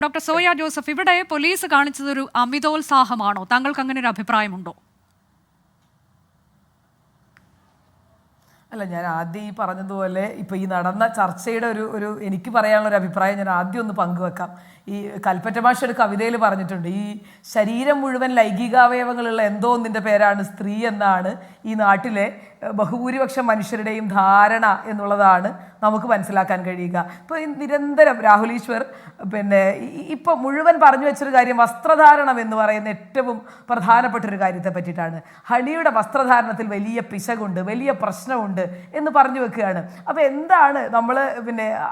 Doctor soya Joseph, ഇവിടെ police കാണിച്ചതൊരു അമിതോത്സാഹമാണോ? താങ്കൾക്ക് അങ്ങനെ ഒരു അഭിപ്രായമുണ്ടോ? അല്ല, ഞാൻ ആദ്യം ഈ പറഞ്ഞതുപോലെ ഇപ്പോൾ ഈ നടന്ന ചർച്ചയുടെ ഒരു എനിക്ക് പറയാനുള്ള ഒരു അഭിപ്രായം ഞാൻ ആദ്യം ഒന്ന് പങ്കുവെക്കാം. ഈ കൽപ്പറ്റ മാഷ് ഒരു കവിതയിൽ പറഞ്ഞിട്ടുണ്ട്, ഈ ശരീരം മുഴുവൻ ലൈംഗികാവയവങ്ങളുള്ള എന്തോ ഒന്നിൻ്റെ പേരാണ് സ്ത്രീ എന്നാണ് ഈ നാട്ടിലെ ബഹുഭൂരിപക്ഷം മനുഷ്യരുടെയും ധാരണ എന്നുള്ളതാണ് നമുക്ക് മനസ്സിലാക്കാൻ കഴിയുക. ഇപ്പോൾ നിരന്തരം രാഹുൽ ഈശ്വർ ഇപ്പം മുഴുവൻ പറഞ്ഞു വെച്ചൊരു കാര്യം വസ്ത്രധാരണം എന്ന് പറയുന്ന ഏറ്റവും പ്രധാനപ്പെട്ടൊരു കാര്യത്തെ പറ്റിയിട്ടാണ്. ഹണിയുടെ വസ്ത്രധാരണത്തിൽ വലിയ പിശകുണ്ട്, വലിയ പ്രശ്നമുണ്ട് എന്ന് പറഞ്ഞു വെക്കുകയാണ്. അപ്പോൾ എന്താണ് നമ്മൾ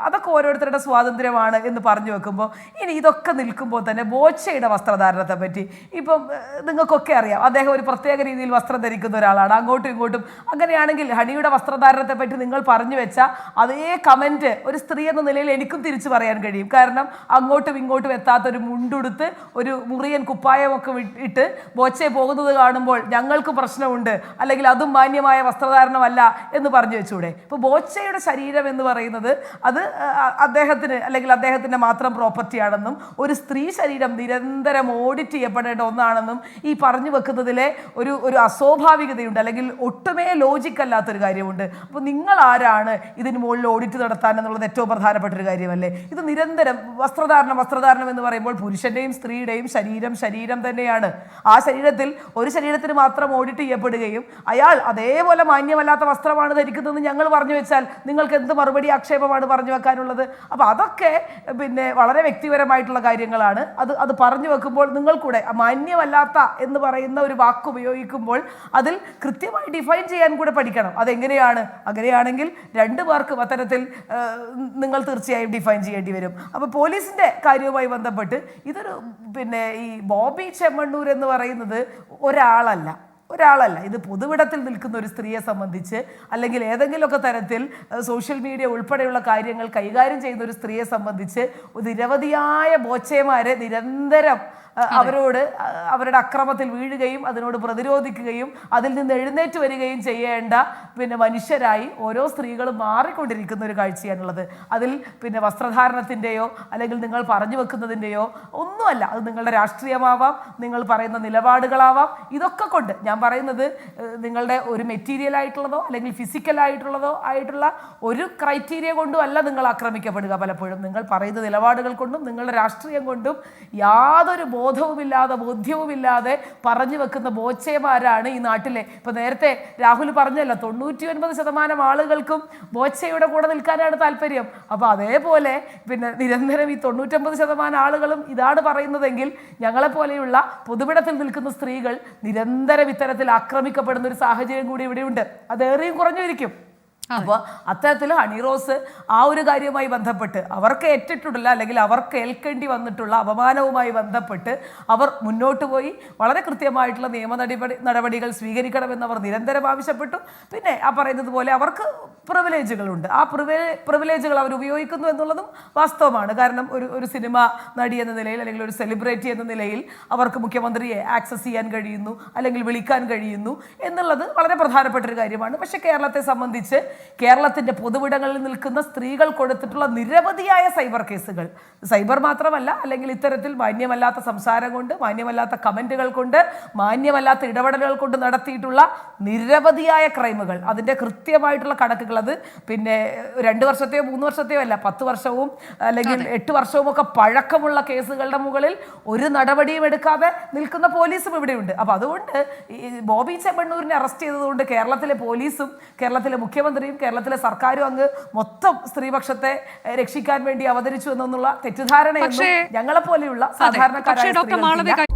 അതൊക്കെ ഓരോരുത്തരുടെ സ്വാതന്ത്ര്യമാണ് എന്ന് പറഞ്ഞു വെക്കുമ്പോൾ, ഇനി ഇതൊക്കെ നിൽക്കുമ്പോൾ തന്നെ ബോച്ചയുടെ വസ്ത്രധാരണത്തെ പറ്റി ഇപ്പം നിങ്ങൾക്കൊക്കെ അറിയാം, അദ്ദേഹം ഒരു പ്രത്യേക രീതിയിൽ വസ്ത്രം ധരിക്കുന്ന ഒരാളാണ്, അങ്ങോട്ടും ഇങ്ങോട്ടും. അങ്ങനെയാണെങ്കിൽ ഹണിയുടെ വസ്ത്രധാരണത്തെ പറ്റി നിങ്ങൾ പറഞ്ഞു വെച്ച അതേ കമൻറ്റ് ഒരു സ്ത്രീ എന്ന നിലയിൽ എനിക്കും തിരിച്ചു പറയാൻ കഴിയും. കാരണം അങ്ങോട്ടും ഇങ്ങോട്ടും എത്താത്തൊരു മുണ്ടുടുത്ത് ഒരു മുറിയൻ കുപ്പായമൊക്കെ ഇട്ട് ബോച്ചയെ പോകുന്നത് കാണുമ്പോൾ ഞങ്ങൾക്ക് പ്രശ്നമുണ്ട്, അല്ലെങ്കിൽ അതും മാന്യമായ വസ്ത്രധാരണമല്ല എന്ന് പറഞ്ഞു വെച്ചൂടെ? ഇപ്പോൾ ബോച്ചയുടെ ശരീരം എന്ന് പറയുന്നത് അത് അദ്ദേഹത്തിന് അല്ലെങ്കിൽ അദ്ദേഹത്തിൻ്റെ മാത്രം പ്രോപ്പർട്ടിയാണെന്നും ഒരു സ്ത്രീ ശരീരം നിരന്തരം ഓഡിറ്റ് ചെയ്യപ്പെടേണ്ട ഒന്നാണെന്നും ഈ പറഞ്ഞു വെക്കുന്നതിലെ ഒരു അസ്വാഭാവികതയുണ്ട്, അല്ലെങ്കിൽ ഒട്ടുമേ ലോജിക്കല്ലാത്തൊരു കാര്യമുണ്ട്. അപ്പോൾ നിങ്ങൾ ആരാണ് ഇതിന് മുകളിൽ ഓഡിറ്റ് നടത്താൻ എന്നുള്ളത് ഏറ്റവും പ്രധാനപ്പെട്ടൊരു കാര്യമല്ലേ? ഇത് നിരന്തരം വസ്ത്രധാരണം എന്ന് പറയുമ്പോൾ പുരുഷൻ്റെയും സ്ത്രീയുടെയും ശരീരം തന്നെയാണ്. ആ ശരീരത്തിൽ ഒരു ശരീരത്തിന് മാത്രം ഓഡിറ്റ് ചെയ്യപ്പെടുകയും അയാൾ അതേപോലെ മാന്യമല്ലാത്ത വസ്ത്രമാണ് ധരിക്കുന്നതെന്ന് ഞങ്ങൾ പറഞ്ഞു വെച്ചാൽ നിങ്ങൾക്ക് എന്ത് മറുപടി ആക്ഷേപമാണ് പറഞ്ഞു വെക്കാനുള്ളത്? അപ്പോൾ അതൊക്കെ വളരെ വ്യക്തിപരമായിട്ടുള്ള കാര്യങ്ങളാണ്. അത് പറഞ്ഞു വെക്കുമ്പോൾ നിങ്ങൾ കൂടെ മാന്യമല്ലാത്ത എന്ന് പറയുന്ന ഒരു വാക്ക് ഉപയോഗിക്കുമ്പോൾ അതിൽ കൃത്യമായി ഡിഫൈൻ ചെയ്യാൻ കൂടെ പഠിക്കണം. അതെങ്ങനെയാണ്? അങ്ങനെയാണെങ്കിൽ രണ്ടു പേർക്ക് അത്തരത്തിൽ നിങ്ങൾ തീർച്ചയായും ഡിഫൈൻ ചെയ്യേണ്ടി വരും. അപ്പോൾ പോലീസിൻ്റെ കാര്യവുമായി ബന്ധപ്പെട്ട് ഇതൊരു ഈ ബോബി ചെമ്മണ്ണൂർ എന്ന് പറയുന്നത് ഒരാളല്ല. ഇത് പൊതുവിടത്തിൽ നിൽക്കുന്ന ഒരു സ്ത്രീയെ സംബന്ധിച്ച്, അല്ലെങ്കിൽ ഏതെങ്കിലുമൊക്കെ തരത്തിൽ സോഷ്യൽ മീഡിയ ഉൾപ്പെടെയുള്ള കാര്യങ്ങൾ കൈകാര്യം ചെയ്യുന്ന ഒരു സ്ത്രീയെ സംബന്ധിച്ച് നിരവധിയായ ബോച്ചേമാരെ നിരന്തരം അവരോട് അവരുടെ അക്രമത്തിൽ വീഴുകയും അതിനോട് പ്രതിരോധിക്കുകയും അതിൽ നിന്ന് എഴുന്നേറ്റ് വരികയും ചെയ്യേണ്ട മനുഷ്യരായി ഓരോ സ്ത്രീകളും മാറിക്കൊണ്ടിരിക്കുന്ന ഒരു കാഴ്ചയാണുള്ളത്. അതിൽ വസ്ത്രധാരണത്തിൻ്റെയോ അല്ലെങ്കിൽ നിങ്ങൾ പറഞ്ഞു വെക്കുന്നതിൻ്റെയോ ഒന്നുമല്ല. അത് നിങ്ങളുടെ രാഷ്ട്രീയമാവാം, നിങ്ങൾ പറയുന്ന നിലപാടുകളാവാം. ഇതൊക്കെ കൊണ്ട് ഞാൻ പറയുന്നത് നിങ്ങളുടെ ഒരു മെറ്റീരിയൽ ആയിട്ടുള്ളതോ അല്ലെങ്കിൽ ഫിസിക്കലായിട്ടുള്ളതോ ആയിട്ടുള്ള ഒരു ക്രൈറ്റീരിയ കൊണ്ടും അല്ല നിങ്ങൾ ആക്രമിക്കപ്പെടുക. പലപ്പോഴും നിങ്ങൾ പറയുന്ന നിലപാടുകൾ കൊണ്ടും നിങ്ങളുടെ രാഷ്ട്രീയം കൊണ്ടും യാതൊരു ബോധ്യവുമില്ലാതെ പറഞ്ഞു വെക്കുന്ന ബോച്ചേമാരാണ് ഈ നാട്ടിലെ. ഇപ്പൊ നേരത്തെ രാഹുൽ പറഞ്ഞല്ലോ, 99% ആളുകൾക്കും ബോച്ചയുടെ കൂടെ നിൽക്കാനാണ് താല്പര്യം. അപ്പൊ അതേപോലെ നിരന്തരം ഈ 99% ആളുകളും ഇതാണ് പറയുന്നതെങ്കിൽ ഞങ്ങളെപ്പോലെയുള്ള പൊതുവിടത്തിൽ നിൽക്കുന്ന സ്ത്രീകൾ നിരന്തരം ഇത്തരത്തിൽ ആക്രമിക്കപ്പെടുന്ന ഒരു സാഹചര്യം കൂടി ഇവിടെയുണ്ട്. അത് ഏറെയും കുറഞ്ഞിരിക്കും. അപ്പോൾ അത്തരത്തിൽ ഹണി റോസ് ആ ഒരു കാര്യവുമായി ബന്ധപ്പെട്ട് അവർക്ക് ഏറ്റിട്ടുള്ള അല്ലെങ്കിൽ അവർക്ക് ഏൽക്കേണ്ടി വന്നിട്ടുള്ള അപമാനവുമായി ബന്ധപ്പെട്ട് അവർ മുന്നോട്ട് പോയി വളരെ കൃത്യമായിട്ടുള്ള നിയമ നടപടികൾ സ്വീകരിക്കണമെന്ന് അവർ നിരന്തരം ആവശ്യപ്പെട്ടു. പിന്നെ ആ പറയുന്നത് പോലെ അവർക്ക് പ്രിവിലേജുകളുണ്ട്. ആ പ്രിവിലേജുകൾ അവർ ഉപയോഗിക്കുന്നു എന്നുള്ളതും വാസ്തവമാണ്. കാരണം ഒരു സിനിമ നടി എന്ന നിലയിൽ അല്ലെങ്കിൽ ഒരു സെലിബ്രിറ്റി എന്ന നിലയിൽ അവർക്ക് മുഖ്യമന്ത്രിയെ ആക്സസ് ചെയ്യാൻ കഴിയുന്നു അല്ലെങ്കിൽ വിളിക്കാൻ കഴിയുന്നു എന്നുള്ളത് വളരെ പ്രധാനപ്പെട്ട ഒരു കാര്യമാണ്. പക്ഷേ കേരളത്തെ സംബന്ധിച്ച് കേരളത്തിൻ്റെ പൊതുവിടങ്ങളിൽ നിൽക്കുന്ന സ്ത്രീകൾ കൊടുത്തിട്ടുള്ള നിരവധിയായ സൈബർ കേസുകൾ, സൈബർ മാത്രമല്ല, അല്ലെങ്കിൽ ഇത്തരത്തിൽ മാന്യമല്ലാത്ത സംസാരം കൊണ്ട്, മാന്യമല്ലാത്ത കമൻറ്റുകൾ കൊണ്ട്, മാന്യമല്ലാത്ത ഇടപെടലുകൾ കൊണ്ട് നടത്തിയിട്ടുള്ള നിരവധിയായ ക്രൈമുകൾ, അതിൻ്റെ കൃത്യമായിട്ടുള്ള കണക്കുകൾ, അത് 2 വർഷത്തെയോ 3 വർഷത്തെയോ അല്ല, 10 വർഷവും അല്ലെങ്കിൽ 8 വർഷവും ഒക്കെ പഴക്കമുള്ള കേസുകളുടെ മുകളിൽ ഒരു നടപടിയും എടുക്കാതെ നിൽക്കുന്ന പോലീസും ഇവിടെയുണ്ട്. അപ്പോൾ അതുകൊണ്ട് ഈ ബോബി ചെമ്മണ്ണൂരിനെ അറസ്റ്റ് ചെയ്തതുകൊണ്ട് കേരളത്തിലെ പോലീസും കേരളത്തിലെ മുഖ്യമന്ത്രിയും കേരളത്തിലെ സർക്കാരും അങ്ങ് മൊത്തം സ്ത്രീപക്ഷത്തെ രക്ഷിക്കാൻ വേണ്ടി അവതരിച്ചു എന്നുള്ള തെറ്റിദ്ധാരണയൊന്നും ഞങ്ങളെപ്പോലെയുള്ള സാധാരണക്കാരായ